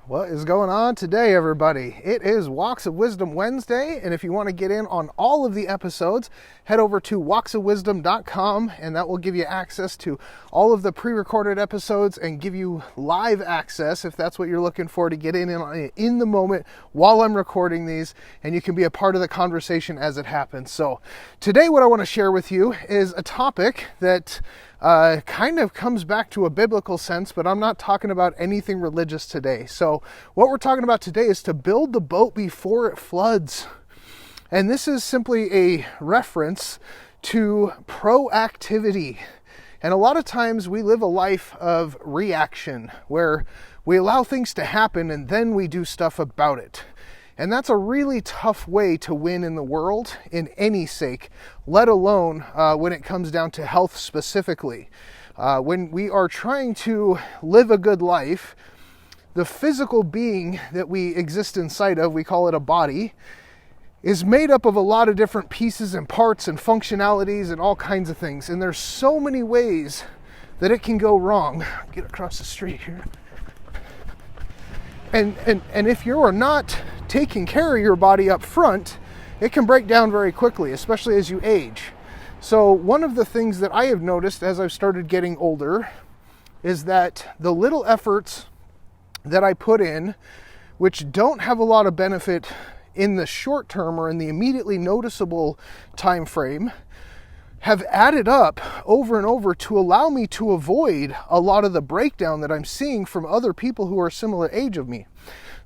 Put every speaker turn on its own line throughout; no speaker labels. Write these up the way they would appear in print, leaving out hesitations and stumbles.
What is going on today, everybody? It is Walks of Wisdom Wednesday, and if you want to get in on all of the episodes, head over to walksofwisdom.com, and that will give you access to all of the pre-recorded episodes and give you live access, if that's what you're looking for, to get in the moment while I'm recording these, and you can be a part of the conversation as it happens. So today what I want to share with you is a topic that kind of comes back to a biblical sense, but I'm not talking about anything religious today. So what we're talking about today is to build the boat before it floods. And this is simply a reference to proactivity. And a lot of times we live a life of reaction, where we allow things to happen and then we do stuff about it. And that's a really tough way to win in the world, in any sake, let alone when it comes down to health specifically. When we are trying to live a good life, the physical being that we exist inside of, we call it a body, is made up of a lot of different pieces and parts and functionalities and all kinds of things. And there's so many ways that it can go wrong. Get across the street here. And if you are not taking care of your body up front, it can break down very quickly, especially as you age. So one of the things that I have noticed as I've started getting older is that the little efforts that I put in, which don't have a lot of benefit in the short term or in the immediately noticeable time frame, have added up over and over to allow me to avoid a lot of the breakdown that I'm seeing from other people who are similar age of me.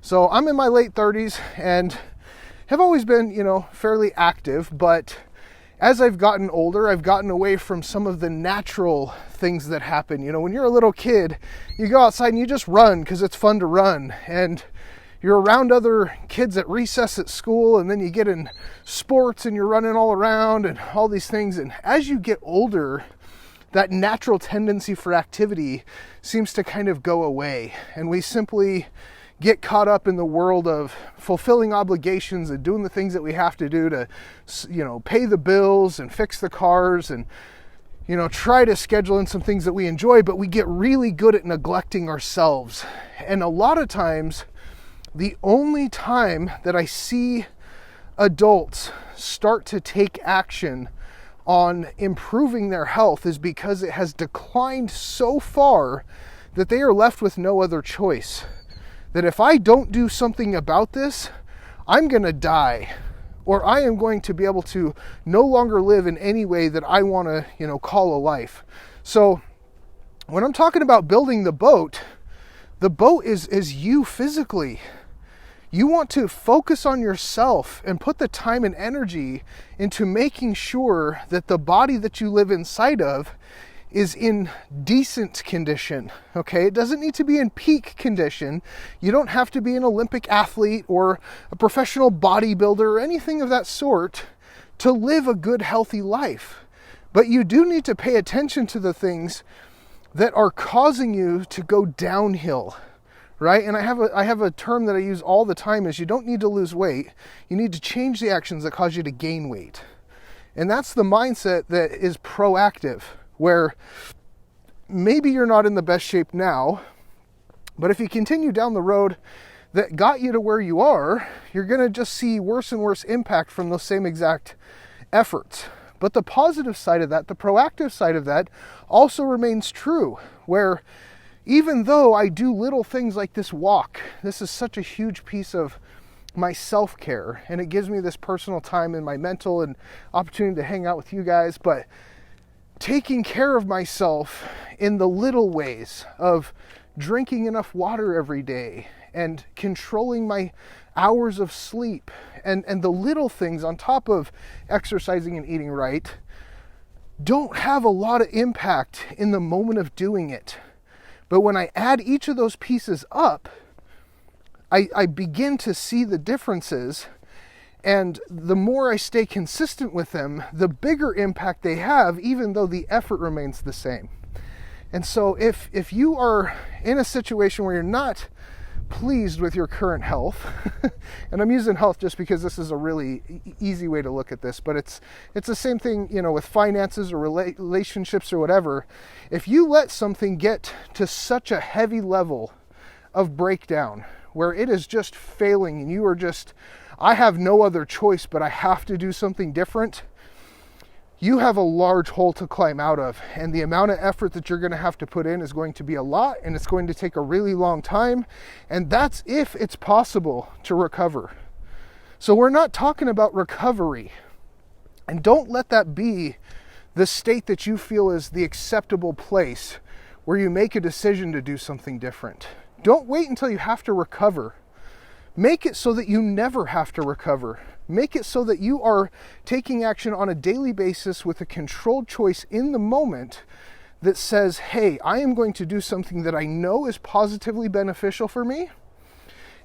So I'm in my late 30s and have always been, fairly active, but as I've gotten older, I've gotten away from some of the natural things that happen. When you're a little kid, you go outside and you just run because it's fun to run, and you're around other kids at recess at school, and then you get in sports and you're running all around and all these things. And as you get older, that natural tendency for activity seems to kind of go away. And we simply get caught up in the world of fulfilling obligations and doing the things that we have to do to, pay the bills and fix the cars and, try to schedule in some things that we enjoy, but we get really good at neglecting ourselves. And a lot of times, the only time that I see adults start to take action on improving their health is because it has declined so far that they are left with no other choice. That if I don't do something about this, I'm going to die, or I am going to be able to no longer live in any way that I want to, call a life. So when I'm talking about building the boat is you physically. You want to focus on yourself and put the time and energy into making sure that the body that you live inside of is in decent condition, okay? It doesn't need to be in peak condition. You don't have to be an Olympic athlete or a professional bodybuilder or anything of that sort to live a good, healthy life. But you do need to pay attention to the things that are causing you to go downhill. Right? And I have a term that I use all the time is you don't need to lose weight. You need to change the actions that cause you to gain weight. And that's the mindset that is proactive, where maybe you're not in the best shape now, but if you continue down the road that got you to where you are, you're going to just see worse and worse impact from those same exact efforts. But the positive side of that, the proactive side of that, also remains true, where even though I do little things like this walk, this is such a huge piece of my self-care, and it gives me this personal time in my mental and opportunity to hang out with you guys, but taking care of myself in the little ways of drinking enough water every day and controlling my hours of sleep and the little things on top of exercising and eating right don't have a lot of impact in the moment of doing it. But when I add each of those pieces up, I begin to see the differences, and the more I stay consistent with them, the bigger impact they have, even though the effort remains the same. And so if you are in a situation where you're not pleased with your current health, and I'm using health just because this is a really easy way to look at this, but it's the same thing, with finances or relationships or whatever. If you let something get to such a heavy level of breakdown, where it is just failing and you are just, I have no other choice, but I have to do something different, you have a large hole to climb out of. And the amount of effort that you're going to have to put in is going to be a lot, and it's going to take a really long time. And that's if it's possible to recover. So we're not talking about recovery. And don't let that be the state that you feel is the acceptable place where you make a decision to do something different. Don't wait until you have to recover. Make it so that you never have to recover. Make it so that you are taking action on a daily basis with a controlled choice in the moment that says, hey, I am going to do something that I know is positively beneficial for me.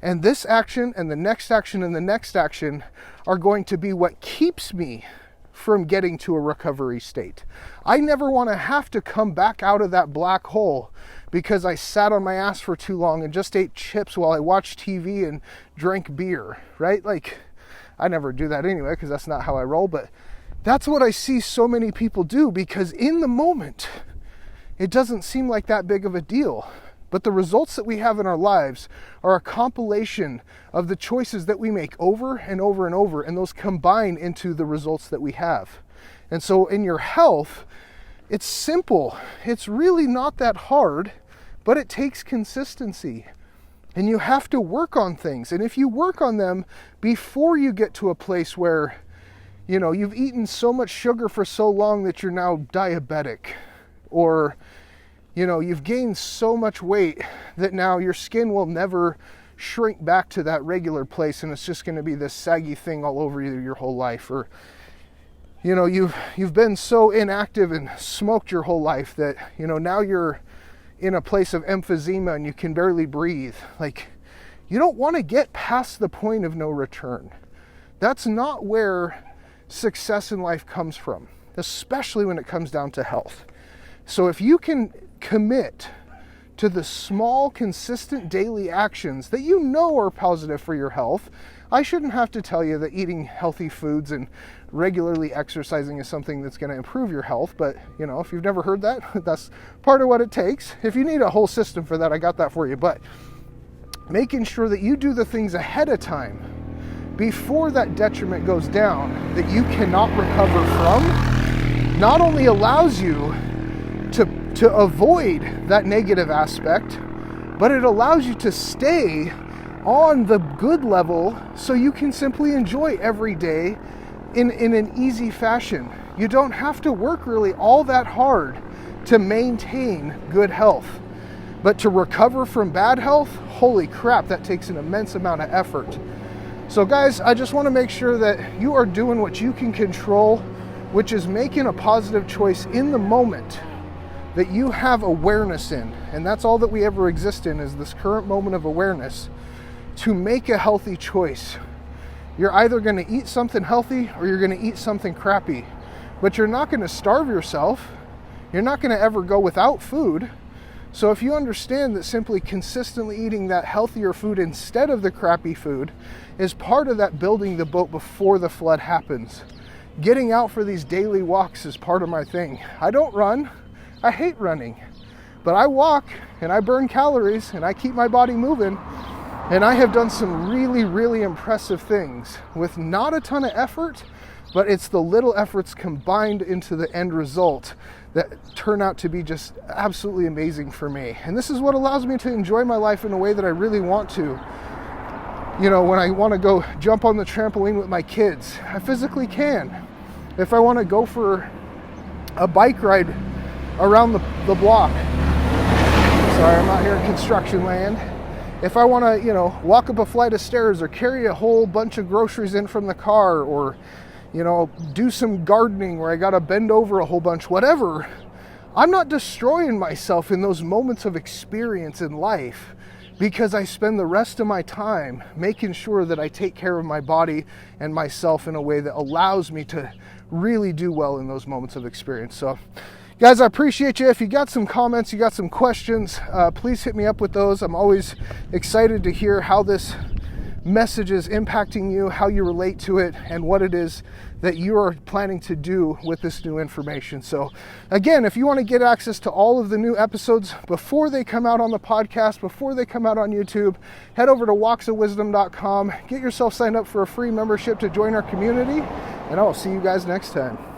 And this action and the next action and the next action are going to be what keeps me from getting to a recovery state. I never want to have to come back out of that black hole because I sat on my ass for too long and just ate chips while I watched TV and drank beer, right? Like, I never do that anyway because that's not how I roll, but that's what I see so many people do, because in the moment, it doesn't seem like that big of a deal. But the results that we have in our lives are a compilation of the choices that we make over and over and over, and those combine into the results that we have. And so in your health, it's simple. It's really not that hard, but it takes consistency. And you have to work on things. And if you work on them before you get to a place where, you know, you've eaten so much sugar for so long that you're now diabetic, or, you know, you've gained so much weight that now your skin will never shrink back to that regular place and it's just going to be this saggy thing all over you your whole life. Or, you know, you've been so inactive and smoked your whole life that, you know, now you're in a place of emphysema and you can barely breathe. Like, you don't want to get past the point of no return. That's not where success in life comes from, especially when it comes down to health. So if you can commit to the small, consistent daily actions that you know are positive for your health, I shouldn't have to tell you that eating healthy foods and regularly exercising is something that's going to improve your health. But, you know, if you've never heard that, that's part of what it takes. If you need a whole system for that, I got that for you. But making sure that you do the things ahead of time before that detriment goes down that you cannot recover from not only allows you to avoid that negative aspect, but it allows you to stay on the good level so you can simply enjoy every day in an easy fashion. You don't have to work really all that hard to maintain good health. But to recover from bad health, holy crap, that takes an immense amount of effort. So guys, I just want to make sure that you are doing what you can control, which is making a positive choice in the moment that you have awareness in. And that's all that we ever exist in, is this current moment of awareness, to make a healthy choice. You're either going to eat something healthy or you're going to eat something crappy. But you're not going to starve yourself. You're not going to ever go without food. So if you understand that simply consistently eating that healthier food instead of the crappy food is part of that building the boat before the flood happens. Getting out for these daily walks is part of my thing. I don't run. I hate running. But I walk and I burn calories and I keep my body moving. And I have done some really, really impressive things with not a ton of effort, but it's the little efforts combined into the end result that turn out to be just absolutely amazing for me. And this is what allows me to enjoy my life in a way that I really want to. You know, when I want to go jump on the trampoline with my kids, I physically can. If I want to go for a bike ride around the block, sorry, I'm out here in construction land. If I want to, you know, walk up a flight of stairs or carry a whole bunch of groceries in from the car, or, you know, do some gardening where I got to bend over a whole bunch, whatever, I'm not destroying myself in those moments of experience in life, because I spend the rest of my time making sure that I take care of my body and myself in a way that allows me to really do well in those moments of experience. So guys, I appreciate you. If you got some comments, you got some questions, please hit me up with those. I'm always excited to hear how this messages impacting you, how you relate to it, and what it is that you are planning to do with this new information. So again, if you want to get access to all of the new episodes before they come out on the podcast, before they come out on YouTube, head over to walksofwisdom.com, get yourself signed up for a free membership to join our community, and I'll see you guys next time.